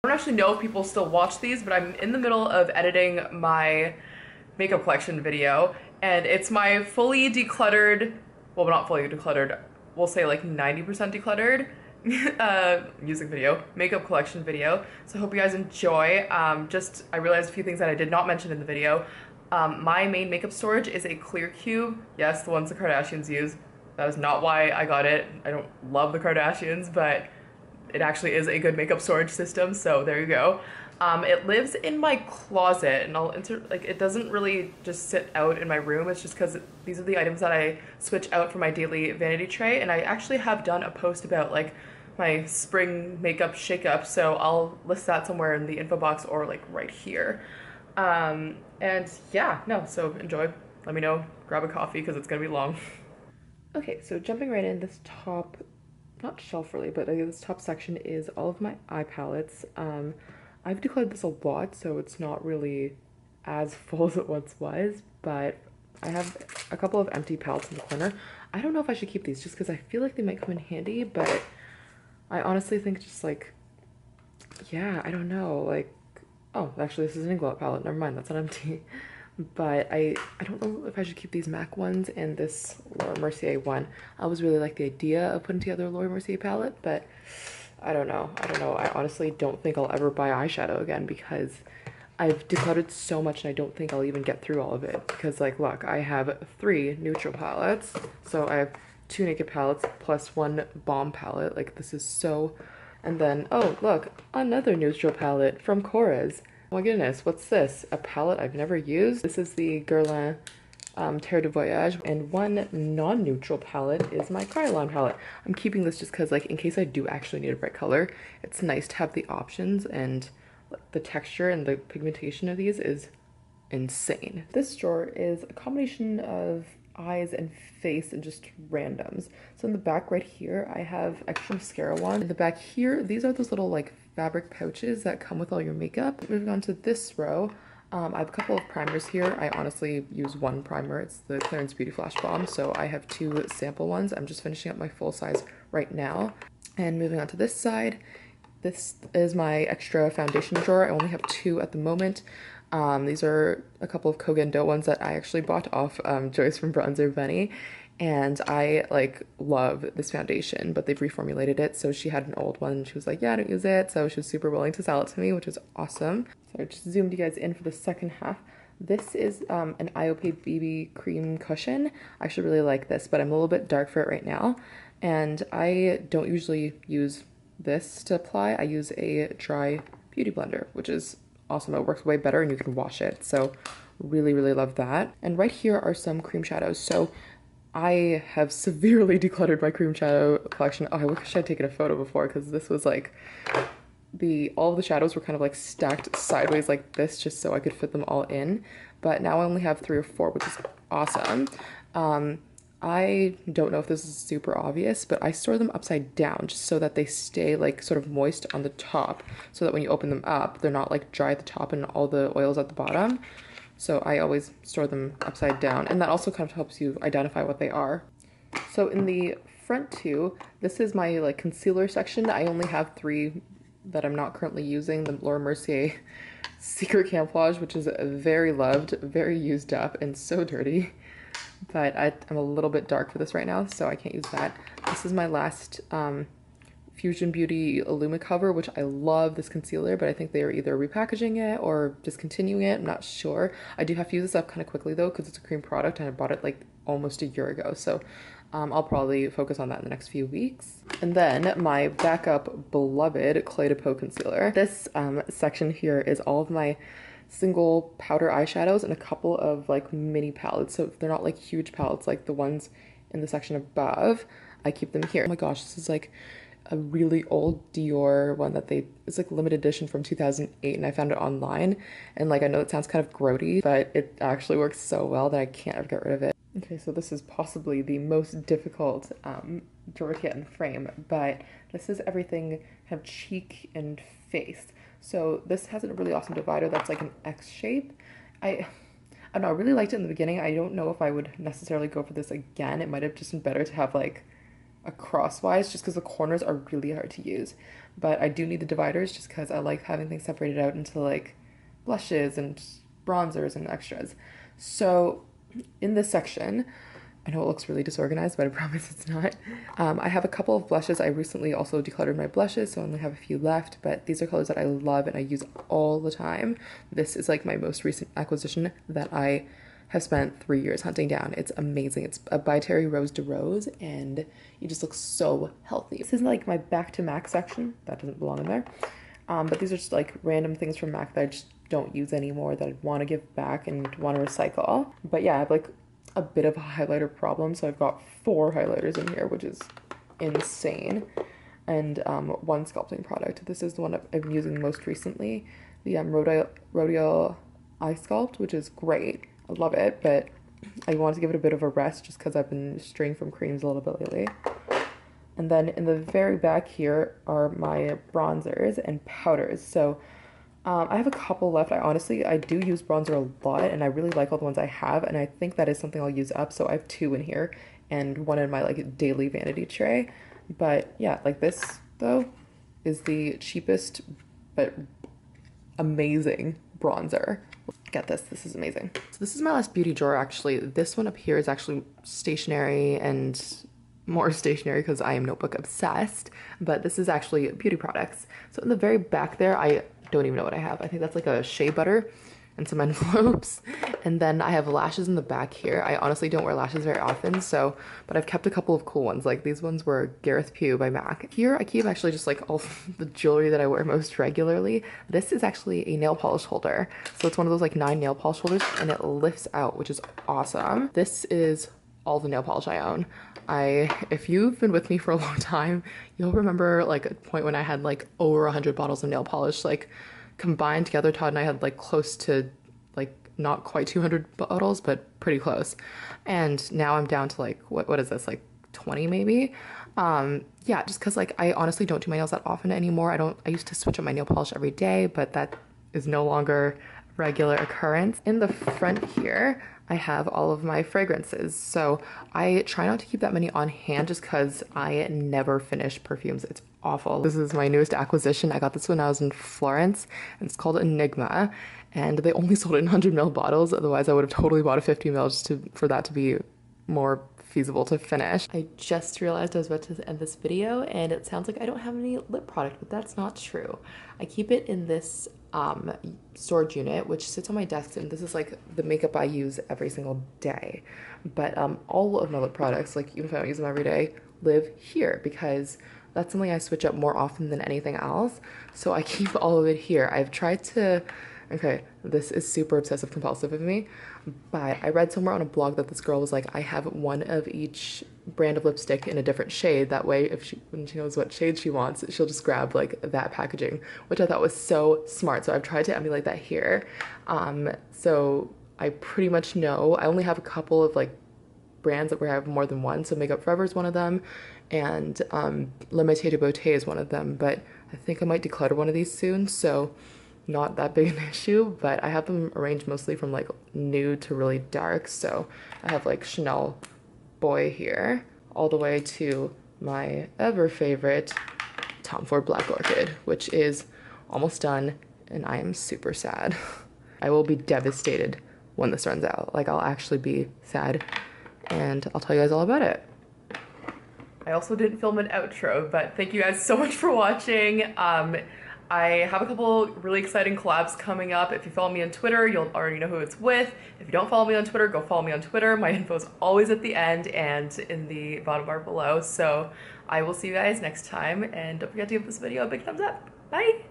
I don't actually know if people still watch these, but I'm in the middle of editing my makeup collection video, and it's my fully decluttered, well, not fully decluttered, we'll say like 90% decluttered music video, makeup collection video. So I hope you guys enjoy. I realized a few things that I did not mention in the video. My main makeup storage is a clear cube. Yes, the ones the Kardashians use. That is not why I got it. I don't love the Kardashians, but it actually is a good makeup storage system, so there you go. It lives in my closet, and it doesn't really just sit out in my room. It's just because these are the items that I switch out for my daily vanity tray, and I actually have done a post about like my spring makeup shake-up, so I'll list that somewhere in the info box or like right here. And yeah, no, so enjoy. Let me know, grab a coffee because it's gonna be long. Okay, so jumping right in, this top, not shelf really, but this top section is all of my eye palettes. I've decluttered this a lot, so it's not really as full as it once was, but I have a couple of empty palettes in the corner. I don't know if I should keep these just because I feel like they might come in handy, but I honestly think just like, yeah, I don't know, like, oh, actually this is an Inglot palette, never mind, that's not empty. But I don't know if I should keep these MAC ones and this Laura Mercier one. I always really like the idea of putting together a Laura Mercier palette, but I don't know. I honestly don't think I'll ever buy eyeshadow again because I've decluttered so much and I don't think I'll even get through all of it. Because like, look, I have 3 neutral palettes. So I have 2 naked palettes plus 1 balm palette. Like this is so... And then, oh, look, another neutral palette from Korres. Oh my goodness, what's this? A palette I've never used? This is the Guerlain Terre de Voyage, and 1 non-neutral palette is my Kryolan palette. I'm keeping this just because, like, in case I do actually need a bright color, it's nice to have the options, and the texture and the pigmentation of these is insane. This drawer is a combination of eyes and face and just randoms. So in the back right here, I have extra mascara wand. In the back here, these are those little like fabric pouches that come with all your makeup. Moving on to this row, I have a couple of primers here. I honestly use 1 primer. It's the Clarins Beauty Flash Bomb. So I have 2 sample ones. I'm just finishing up my full size right now. And moving on to this side, this is my extra foundation drawer. I only have 2 at the moment. These are a couple of Kogan dough ones that I actually bought off Joyce from Bronzer Bunny, and I like love this foundation, but they've reformulated it. So she had an old one and she was like, yeah, I don't use it. So she was super willing to sell it to me, which was awesome. So I just zoomed you guys in for the second half. This is an IOP BB cream cushion. I actually really like this, but I'm a little bit dark for it right now. And I don't usually use this to apply. I use a dry beauty blender, which is awesome. It works way better and you can wash it. So really, really love that. And right here are some cream shadows. So I have severely decluttered my cream shadow collection. Oh, I wish I'd taken a photo before because this was like all of the shadows were kind of like stacked sideways like this just so I could fit them all in. But now I only have 3 or 4, which is awesome. I don't know if this is super obvious, but I store them upside down just so that they stay like sort of moist on the top so that when you open them up, they're not like dry at the top and all the oils at the bottom. So I always store them upside down, and that also kind of helps you identify what they are. So in the front 2, this is my like concealer section. I only have 3 that I'm not currently using. The Laura Mercier Secret Camouflage, which is very loved, very used up, and so dirty. But I'm a little bit dark for this right now, so I can't use that. This is my last Fusion Beauty Illumicover, which I love this concealer, but I think they are either repackaging it or discontinuing it. I'm not sure. I do have to use this up kind of quickly though, because it's a cream product and I bought it like almost a year ago. So I'll probably focus on that in the next few weeks. And then my backup beloved Clé de Peau concealer. This section here is all of my single powder eyeshadows and a couple of like mini palettes. So if they're not like huge palettes like the ones in the section above, I keep them here. Oh my gosh, this is like a really old Dior one that it's like limited edition from 2008 and I found it online. And like, I know it sounds kind of grody, but it actually works so well that I can't ever get rid of it. Okay, so this is possibly the most difficult drawer to get in the frame, but this is everything kind of cheek and face. So this has a really awesome divider that's like an X shape. I don't know, I really liked it in the beginning. I don't know if I would necessarily go for this again. It might have just been better to have like a crosswise just because the corners are really hard to use. but I do need the dividers just because I like having things separated out into like blushes and bronzers and extras. So in this section, I know it looks really disorganized, but I promise it's not. I have a couple of blushes. I recently also decluttered my blushes, so I only have a few left, but these are colors that I love and I use all the time. This is like my most recent acquisition that I have spent 3 years hunting down. It's amazing. It's a by Terry Rose de Rose, and you just look so healthy. This is like my back to MAC section. That doesn't belong in there. But these are just like random things from MAC that I just don't use anymore that I want to give back and want to recycle. But yeah, I have like a bit of a highlighter problem, so I've got 4 highlighters in here, which is insane, and 1 sculpting product. This is the one I've been using most recently, the Rodial Eye Sculpt, which is great. I love it, but I wanted to give it a bit of a rest just because I've been straying from creams a little bit lately. And then in the very back here are my bronzers and powders. So I have a couple left. I do use bronzer a lot, and I really like all the ones I have, and I think that is something I'll use up. So I have 2 in here and 1 in my like daily vanity tray. But yeah, like this though is the cheapest but amazing bronzer. Get this, this is amazing. So this is my last beauty drawer actually. This one up here is actually stationery and more stationery because I am notebook obsessed, but this is actually beauty products. So in the very back there, I don't even know what I have. I think that's like a shea butter and some envelopes. And then I have lashes in the back here. I honestly don't wear lashes very often, but I've kept a couple of cool ones. Like these ones were Gareth Pugh by MAC. Here I keep actually just like all the jewelry that I wear most regularly. This is actually a nail polish holder. So it's one of those like 9 nail polish holders, and it lifts out, which is awesome. This is all the nail polish I own. If you've been with me for a long time, you'll remember like a point when I had like over 100 bottles of nail polish, like combined together. Todd and I had like close to like not quite 200 bottles, but pretty close. And now I'm down to like, what is this? Like 20 maybe? Yeah, just cause like I honestly don't do my nails that often anymore. I used to switch up my nail polish every day, but that is no longer a regular occurrence. In the front here, I have all of my fragrances. So I try not to keep that many on hand just because I never finish perfumes. It's awful. This is my newest acquisition. I got this when I was in Florence, and it's called Enigma, and they only sold it in 100 ml bottles. Otherwise I would have totally bought a 50 ml just for that to be more feasible to finish. I just realized I was about to end this video and it sounds like I don't have any lip product, but that's not true. I keep it in this storage unit, which sits on my desk, and this is like the makeup I use every single day. But all of my lip products, like even if I don't use them every day, live here because that's something I switch up more often than anything else. So I keep all of it here. I've tried to, okay, this is super obsessive compulsive of me, but I read somewhere on a blog that this girl was like, I have 1 of each brand of lipstick in a different shade. That way, when she knows what shade she wants, she'll just grab like that packaging, which I thought was so smart. So I've tried to emulate that here. So I pretty much know, I only have a couple of like brands that where I have more than one. So Makeup Forever is one of them, and L'Imité de Beauté is one of them, but I think I might declutter one of these soon. So not that big an issue, but I have them arranged mostly from like nude to really dark. So I have like Chanel Boy here, all the way to my ever favorite Tom Ford Black Orchid, which is almost done, and I am super sad. I will be devastated when this runs out. Like, I'll actually be sad, and I'll tell you guys all about it. I also didn't film an outro, but thank you guys so much for watching. I have a couple really exciting collabs coming up. If you follow me on Twitter, you'll already know who it's with. If you don't follow me on Twitter, go follow me on Twitter. My info is always at the end and in the bottom bar below. So I will see you guys next time, and don't forget to give this video a big thumbs up. Bye!